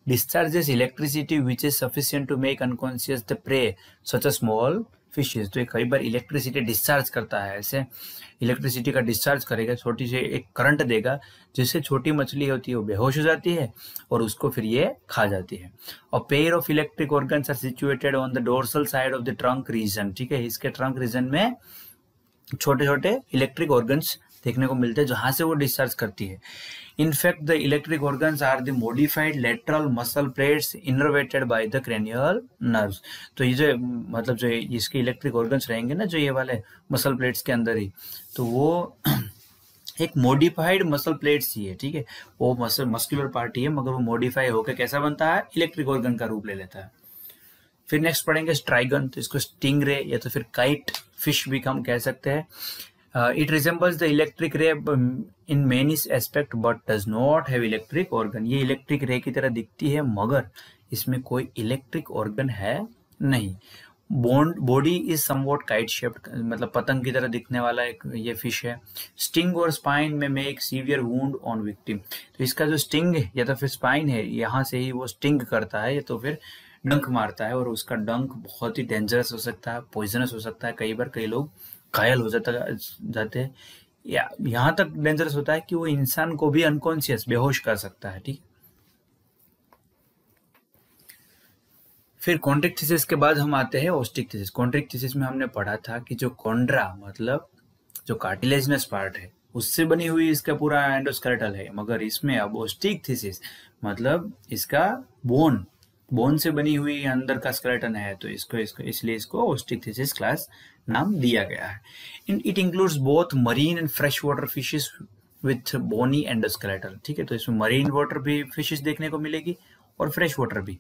discharges electricity which is sufficient to make unconscious the prey such as small fishes। तो ये कई बार इलेक्ट्रिसिटी डिस्चार्ज करता है, ऐसे इलेक्ट्रिसिटी का डिस्चार्ज करेगा, छोटी सी एक करंट देगा, जिससे छोटी मछली होती है वो बेहोश हो जाती है और उसको फिर ये खा जाती है। और pair of electric organs are situated on the dorsal side of the trunk region. ठीक है, इसके ट्रंक रीजन में छोटे छोटे इलेक्ट्रिक ऑर्गन्स देखने को मिलते हैं, जहां से वो डिस्चार्ज करती है। In fact the electric organs are the modified lateral muscle plates innervated by the cranial nerves. तो ये जो मतलब जो इसके इलेक्ट्रिक ऑर्गन्स रहेंगे ना, जो ये वाले मसल प्लेट्स के अंदर ही, तो वो एक मॉडिफाइड मसल प्लेट्स ही है। ठीक है, वो मस्कुलर पार्ट ही है, मगर वो मॉडिफाई होकर कैसा बनता है? इलेक्ट्रिक ऑर्गन का रूप ले लेता है। फिर नेक्स्ट पढ़ेंगे स्ट्राइगन, तो इसको स्टिंगरे या तो फिर काइट फिश भी हम कह सकते हैं। It resembles the electric ray in many aspect but does not have electric organ। ये इलेक्ट्रिक रे की तरह दिखती है मगर इसमें कोई इलेक्ट्रिक ऑर्गन है नहीं। Body is somewhat kite shaped, मतलब पतंग की तरह दिखने वाला एक ये फिश है। स्टिंग और स्पाइन में make severe wound on victim. तो इसका जो स्टिंग है या तो फिर स्पाइन है, यहाँ से ही वो स्टिंग करता है या तो फिर डंक मारता है, और उसका डंक बहुत ही डेंजरस हो सकता है, पॉइजनस हो सकता है। कई बार कई लोग घायल हो जाते हैं, या यहाँ तक डेंजरस होता है कि वो इंसान को भी अनकॉन्शियस बेहोश कर सकता है। ठीक, फिर कॉन्ट्रिक थीसिस के बाद हम आते हैं ऑस्टिक थीसिस। कॉन्ट्रिक थीसिस में हमने पढ़ा था कि जो कॉन्ड्रा मतलब जो कार्टिलेजिनस पार्ट है उससे बनी हुई इसका पूरा एंडोस्केलेटल है, मगर इसमें अब ऑस्टिक थीसिस मतलब इसका बोन बोन से बनी हुई अंदर का स्केलेटन है, तो इसलिए इसको ओस्टिकथिसिस क्लास नाम दिया गया है। It includes both marine and fresh water fishes with bony endoskeleton. ठीक है, तो इसमें मरीन वाटर भी फिशेस देखने को मिलेगी और फ्रेश वाटर भी,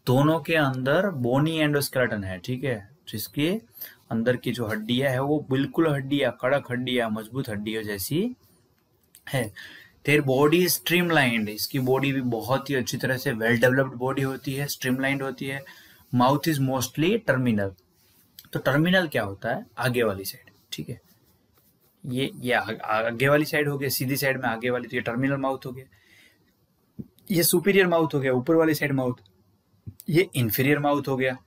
दोनों के अंदर बोनी एंडोस्केलेटन है। ठीक है, जिसके अंदर की जो हड्डियां है वो बिल्कुल हड्डियां, कड़क हड्डियां, मजबूत हड्डियों जैसी है। देयर बॉडी स्ट्रीमलाइंड, इसकी बॉडी भी बहुत ही अच्छी तरह से वेल डेवलप्ड बॉडी होती है, स्ट्रीमलाइंड होती है। Mouth is mostly terminal. तो टर्मिनल क्या होता है? आगे वाली साइड। ठीक है, ये आगे वाली साइड हो गया, सीधी साइड में आगे वाली, तो ये टर्मिनल माउथ हो गया। ये सुपीरियर माउथ हो गया, ऊपर वाली साइड माउथ। ये इंफीरियर माउथ हो गया,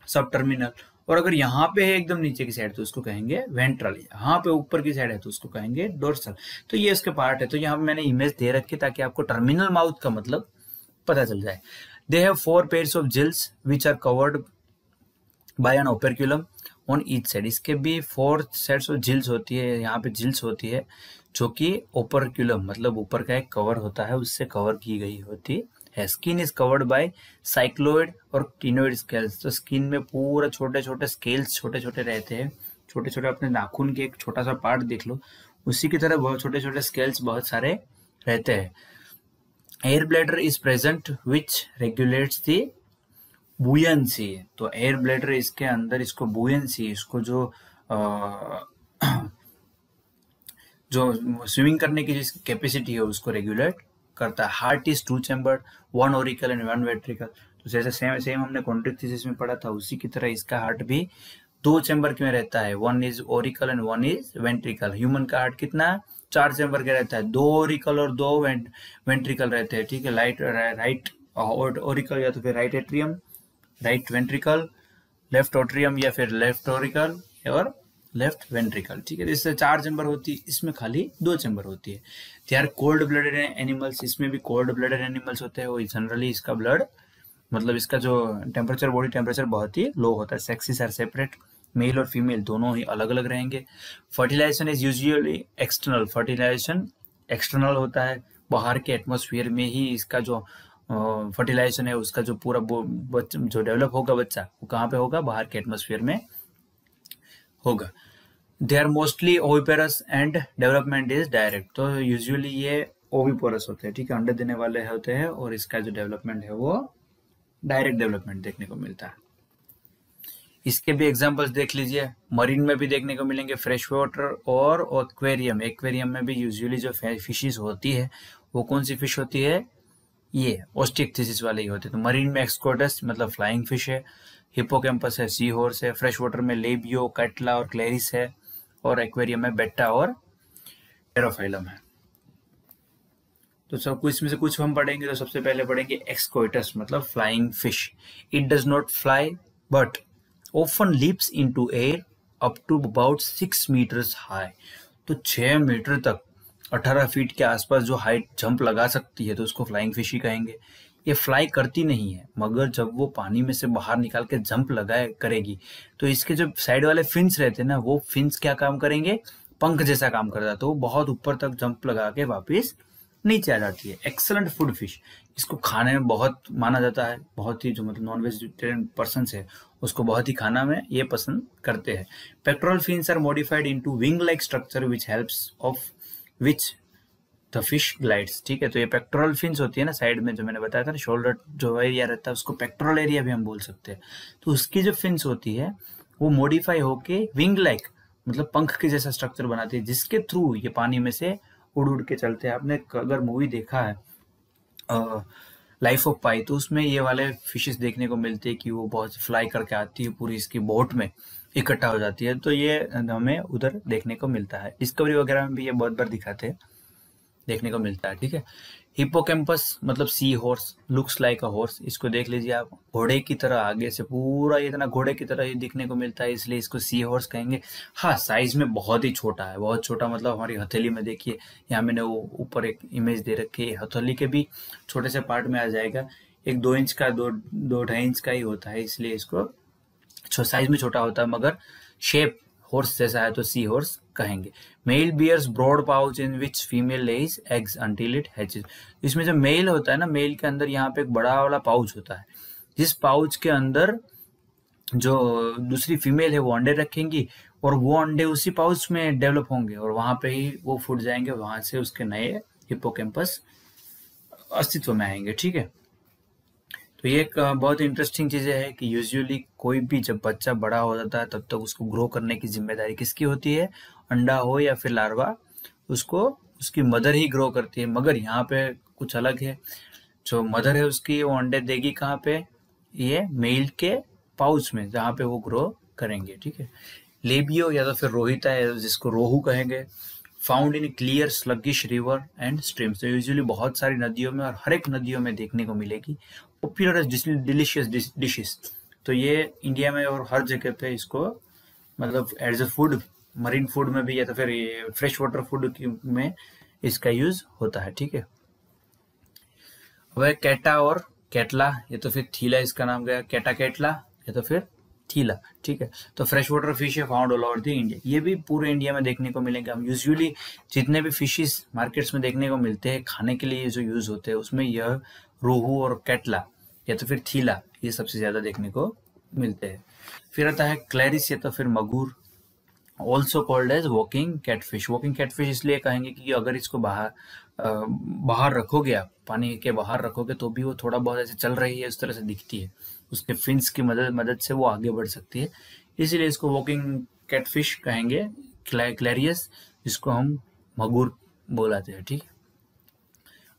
सब टर्मिनल। और अगर यहाँ पे है एकदम नीचे की साइड तो उसको कहेंगे वेंट्रल, यहाँ पे ऊपर की साइड है तो उसको कहेंगे डोर्सल। तो ये इसके पार्ट है। तो यहाँ पे मैंने इमेज दे रखी ताकि आपको टर्मिनल माउथ का मतलब पता चल जाए। They have 4 pairs of gills which are covered by an operculum on each side. इसके भी 4 सेट्स ऑफ जिल्स होती है, यहाँ पे जिल्स होती है जो कि ओपेरक्यूलम मतलब ऊपर का एक कवर होता है उससे कवर की गई होती है। Skin is covered by cycloid और टिनोइड स्केल्स। तो स्किन में पूरा छोटे छोटे स्केल्स छोटे छोटे रहते हैं, छोटे छोटे, अपने नाखून के एक छोटा सा पार्ट देख लो, उसी की तरह बहुत छोटे छोटे स्केल्स बहुत सारे रहते हैं। Air bladder is present which regulates the buoyancy. तो एयर ब्लैडर इसके अंदर, इसको बुयंसी, इसको जो जो स्विमिंग करने की जिसकी कैपेसिटी है उसको रेगुलेट करता है। Heart is 2 chambered, 1 Oracle and 1 ventricle. तो जैसे सेम हमने कॉन्ट्रिक्टिसिस में पढ़ा था, उसी की तरह इसका हार्ट भी 2 चैम्बर में रहता है, 1 is Oracle and 1 is ventricle. Human का हार्ट कितना? 4 चैम्बर का रहता है, 2 ओरिकल और 2 वेंट्रिकल रहते हैं। ठीक है, राइट ओरिकल या तो फिर right atrium, right ventricle, left atrium या फिर लेफ्ट ओरिकल और लेफ्ट वेंट्रिकल। ठीक है, इससे 4 चैम्बर होती है, इसमें खाली 2 चैम्बर होती है। They are cold blooded animals, इसमें भी कोल्ड ब्लडेड एनिमल्स होते हैं। वो जनरली इसका ब्लड मतलब इसका जो टेम्परेचर, बॉडी टेम्परेचर बहुत ही लो होता है। सेक्सेस आर सेपरेट, मेल और फीमेल दोनों ही अलग अलग रहेंगे। Fertilisation is usually external, fertilisation external होता है, बाहर के एटमोसफियर में ही इसका जो फर्टिलाइजेशन है उसका जो पूरा जो डेवलप होगा बच्चा, वो कहाँ पे होगा? बाहर के एटमोसफियर में होगा। They are mostly oviparous and development is direct. तो यूजुअली ये ओविपोरस होते हैं, ठीक है, अंडे देने वाले होते हैं, और इसका जो डेवलपमेंट है वो डायरेक्ट डेवलपमेंट देखने को मिलता है। इसके भी एग्जांपल्स देख लीजिए, मरीन में भी देखने को मिलेंगे, फ्रेश वाटर और एक्वेरियम। एक्वेरियम में भी यूजुअली जो फिशेस होती है वो कौन सी फिश होती है? ये ओस्टिकथिसिस वाले ही होते हैं। तो मरीन में एक्सकोडस मतलब फ्लाइंग फिश है, हिप्पोकैम्पस है, सी हॉर्स है, फ्रेश वाटर में लेबियो, कैटला और क्लेरिस है, और एक्वेरियम में बेटा और टेरोफाइलम है। तो सब कुछ इसमें से कुछ हम पढ़ेंगे। तो सबसे पहले पढ़ेंगे एक्सकोइटस मतलब flying fish. It does not fly but often leaps into air up to about 6 metres high. तो 6 मीटर तक 18 फीट के आसपास जो हाइट जंप लगा सकती है तो उसको फ्लाइंग फिश ही कहेंगे। ये फ्लाई करती नहीं है, मगर जब वो पानी में से बाहर निकाल के जंप लगाए करेगी तो इसके जो साइड वाले फिन्स रहते हैं ना, वो फिन्स क्या काम करेंगे? पंख जैसा काम करता है। तो वो बहुत ऊपर तक जंप लगा के वापिस नीचे आ जाती है। एक्सेलेंट फूड फिश, इसको खाने में बहुत माना जाता है, बहुत ही जो मतलब नॉन वेजिटेरियन पर्सन है उसको बहुत ही खाना में ये पसंद करते हैं। Pectoral fins are modified into wing like structure which helps of which the fish glides. ठीक है, तो ये पेक्टोरल फिन्स होती है ना साइड में, जो मैंने बताया था ना, शोल्डर जो एरिया रहता है उसको पेक्टोरल एरिया भी हम बोल सकते हैं। तो उसकी जो फिन्स होती है वो मॉडिफाई होके विंग लाइक मतलब पंख के जैसा स्ट्रक्चर बनाती है, जिसके थ्रू ये पानी में से उड़ उड़ के चलते हैं। आपने अगर मूवी देखा है लाइफ ऑफ पाई, तो उसमें ये वाले फिशेस देखने को मिलते हैं कि वो बहुत फ्लाई करके आती है, पूरी इसकी बोट में इकट्ठा हो जाती है। तो ये हमें उधर देखने को मिलता है। डिस्कवरी वगैरह में भी ये बहुत बार दिखाते हैं, देखने को मिलता है। ठीक है, हिप्पोकैम्पस मतलब sea horse, looks like a horse. इसको देख लीजिए आप, घोड़े की तरह आगे से पूरा इतना घोड़े की तरह ही दिखने को मिलता है, इसलिए इसको सी हॉर्स कहेंगे। हाँ, साइज में बहुत ही छोटा है, बहुत छोटा मतलब हमारी हथेली में। देखिए यहाँ मैंने वो ऊपर एक इमेज दे रखी है, हथेली के भी छोटे से पार्ट में आ जाएगा। एक 2 इंच का, 2-2.5 इंच का ही होता है, इसलिए इसको साइज में छोटा होता है, मगर शेप हॉर्स जैसा है तो सी हॉर्स कहेंगे। Male bears brood pouch in which female lays eggs until it hatches. इसमें जो मेल होता है ना, मेल के अंदर यहाँ पे एक बड़ा वाला पाउच होता है, जिस पाउच के अंदर जो दूसरी फीमेल है वो अंडे रखेंगी और वो अंडे उसी पाउच में डेवलप होंगे और वहां पे ही वो फूट जाएंगे, वहां से उसके नए हिप्पोकैम्पस अस्तित्व में आएंगे। ठीक है, तो ये एक बहुत इंटरेस्टिंग चीज़ है कि यूजुअली कोई भी जब बच्चा बड़ा हो जाता है तब तक उसको ग्रो करने की जिम्मेदारी किसकी होती है, अंडा हो या फिर लार्वा, उसको उसकी मदर ही ग्रो करती है। मगर यहाँ पे कुछ अलग है, जो मदर है उसकी वो अंडे देगी कहाँ पे, ये मेल के पाउच में जहाँ पे वो ग्रो करेंगे। ठीक है, लेबियो या तो फिर रोहिता है जिसको रोहू कहेंगे, found in clear sluggish river and streams. तो यूजुअली बहुत सारी नदियों में और हर एक नदियों में देखने को मिलेगी। पॉपुलर डिलीशियस डिशेस, तो ये इंडिया में और हर जगह पे इसको मतलब as a food, marine food में भी या तो फिर ये फ्रेश वाटर फूड में इसका यूज होता है। ठीक है, वह कैटा और कैटला, ये तो फिर थीला इसका नाम गया, कैटा कैटला या तो फिर थीला। ठीक है, तो फ्रेश वाटर फिश है found all over the India, ये भी पूरे इंडिया में देखने को मिलेंगे। हम यूजुअली जितने भी फिशेस मार्केट्स में देखने को मिलते हैं खाने के लिए जो यूज होते हैं उसमें यह रोहू और कैटला या तो फिर थीला ये सबसे ज्यादा देखने को मिलते हैं। फिर आता है क्लैरिस या तो फिर मगूर, also called as walking catfish. Walking catfish इसलिए कहेंगे कि अगर इसको बाहर रखोगे, आप पानी के बाहर रखोगे तो भी वो थोड़ा बहुत ऐसे चल रही है, उस तरह से दिखती है, उसके फिन्स की मदद से वो आगे बढ़ सकती है, इसीलिए इसको वॉकिंग कैटफिश कहेंगे, क्लैरियस, जिसको हम मगूर बोलाते हैं। ठीक है,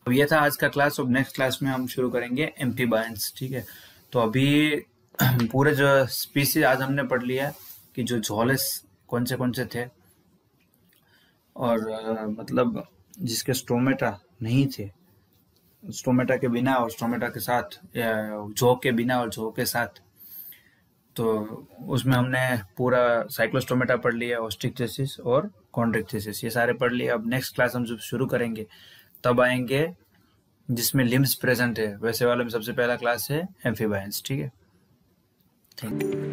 अब ये था आज का क्लास। अब नेक्स्ट क्लास में हम शुरू करेंगे एम्फीबायंस। ठीक है, तो अभी पूरे जो स्पीसीज आज हमने पढ़ लिया कि जो झोलेस कौन से थे और मतलब जिसके स्टोमेटा नहीं थे, स्टोमेटा के बिना और स्टोमेटा के साथ, या जो के बिना और जो के साथ, तो उसमें हमने पूरा साइक्लोस्टोमेटा पढ़ लिया, ऑस्ट्रिक्थिसिस और कॉन्ड्रिक्थिसिस, ये सारे पढ़ लिए। अब नेक्स्ट क्लास हम जब शुरू करेंगे तब आएंगे जिसमें लिम्स प्रेजेंट है, वैसे वाले में सबसे पहला क्लास है एम्फीबायंस। ठीक है, थैंक यू।